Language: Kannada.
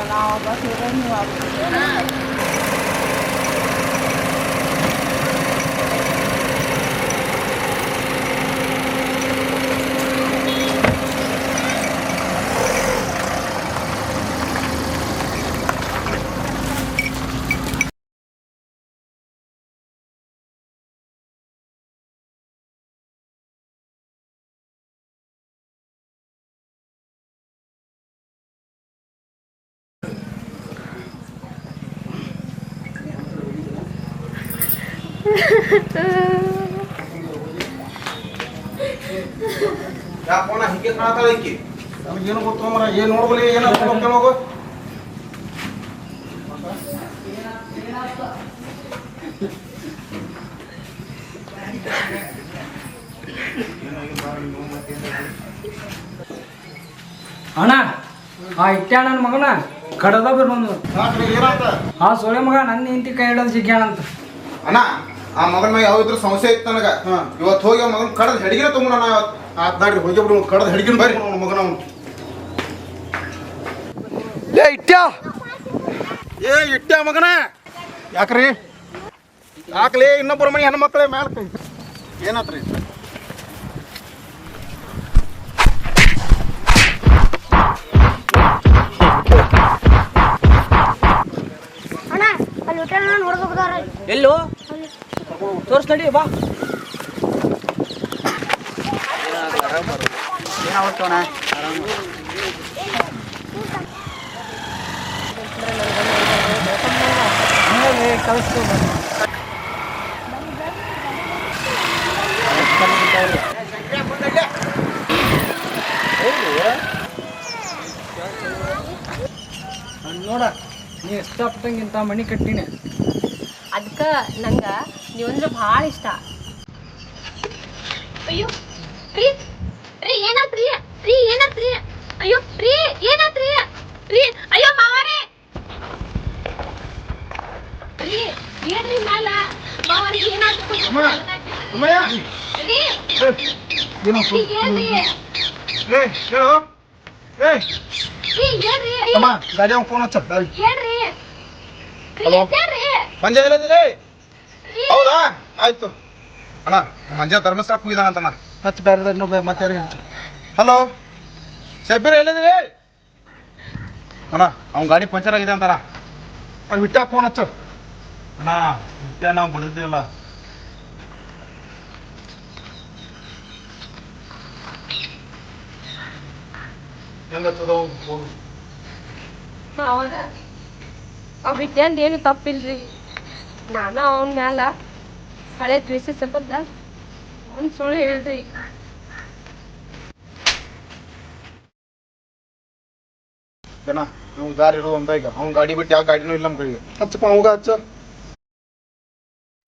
ನಾವು ಬಸ್ ನೀವು ಯಾಕೋಣ ಹಿಂಗೆ ಕಾಣತಾಳ ಈಕಿ ನಮಗೇನು ಗೊತ್ತು ಮರ ಏನು ನೋಡ್ಬಲಿ ಏನೋ ಹೋಗು ಅಣ್ಣ ಆ ಇಟ್ಟ ನನ್ನ ಮಗನ ಕಡದ ಬಿಡೋನು ಏನಾತ ಆ ಸೊಳೆ ಮಗ ನನ್ನ ಹೆಂಡತಿ ಕೈ ಹಿಡೋದು ಸಿಗ್ಯಾಣಂತ ಅಣ್ಣ ಆ ಮಗನ ಮ್ಯಾಗ ಯಾವ ಇದ್ರ ಸಮಸ್ಯೆ ಇತ್ತು ನನಗ ಇವತ್ತು ಹೋಗಿ ಆ ಮಗನ ಕಡದ ಹೆಡಿಗಿನ ತಗೊಂಡ ಆತ್ ನಾಡ್ರಿ ಹೋಗಿ ಬಿಡು ಕಡದ ಹೆಡಿಗಿನ ಬರ್ರಿ ಮಗನ ಅವನು ಏ ಇಟ್ಟ ಮಗನ ಯಾಕ್ರಿ ಯಾಕಲೇ ಇನ್ನೊಬ್ಬರ ಮನೆ ಹೆಣ್ಮಕ್ಳೇ ಮ್ಯಾಲ ಕೈ ಏನಾತ್ರಿ ಎಲ್ಲೋ ತೋರ್ಸ್ ನಡಿ ಬಾ ಏನಾಗ್ತವಣ ಕಳಿಸ್ತು ನೋಡ ನೀ ಇಷ್ಟಪಟ್ಟಂಗೆ ಇಂಥ ಮಣಿ ಕಟ್ಟಿನಿ ಅದಕ್ಕೆ ನಂಗೆ ನೀವಂದ್ರೆ ಭಾಳ ಇಷ್ಟ. ಅಯ್ಯೋ ರೀ ರೀ ಏನಾತ್ರಿ ರೀ ಏನಾತ್ರಿ ಅಯ್ಯೋ ರೀ ಏನಾತ್ರಿ ರೀ ಅಯ್ಯೋ ಮಾವರೇ ರೀ ಏನ್ರಿ ಮ್ಯಾಲ ಮಾವರಿಗೆ ಏನಾಯ್ತು ರೀ ಏನ್ರಿ ಏನ್ರಿ ಗಾಡಿ ಅವ್ನು ಫೋನ್ ಹಚ್ಚ ಏನ್ರಿ ಹಲೋ ಮಂಜ ಹೇಳಿದ್ರಿ ಹೌದಾ ಆಯ್ತು ಅಣ್ಣ ಮಂಜ ಧರ್ಮಸ್ಥಳಕ್ಕೆ ಹೋಗಿದ್ದಾನಂತಣ್ಣ ಹತ್ತು ಬೇರೆ ಇನ್ನೊಬ್ಬ ಮತ್ತೆ ಹಲೋ ಶಬ್ಬೀರ್ ಹೇಳಿದ್ರಿ ಅಣ್ಣ ಅವ್ನ ಗಾಡಿ ಪಂಚರ್ ಆಗಿದೆ ಅಂತಣ್ಣ ಅವ್ನು ವಿಟ್ಟ ಫೋನ್ ಹಚ್ಚ ಅಣ್ಣ ವಿಟ್ಟ ನಾವು ಬಿಡಿದ್ದಿಲ್ಲ ಹೆಂಗತ್ತದ ಹೋಗು ಅವ್ ಬಿಟ್ಟಂದು ಏನು ತಪ್ಪಿಲ್ರಿ. ನಾನು ಅವನ ಮ್ಯಾಲ ಹಳೆ ದ್ವೇಷ ಸಂಬಂಧ ಅವ್ನು ಸುಳ್ಳು ಹೇಳ್ರಿ. ಜನ ನಾವು ದಾರಿ ಇರೋದು ಒಂದ ಈಗ ಅವ್ನ ಗಾಡಿ ಬಿಟ್ಟು ಯಾವ ಗಾಡಿನೂ ಇಲ್ಲ ನಮ್ಮ ಕಡೆಗೆ ಹಚ್ಚಪ್ಪ ಅವಾಗ ಹಚ್ಚ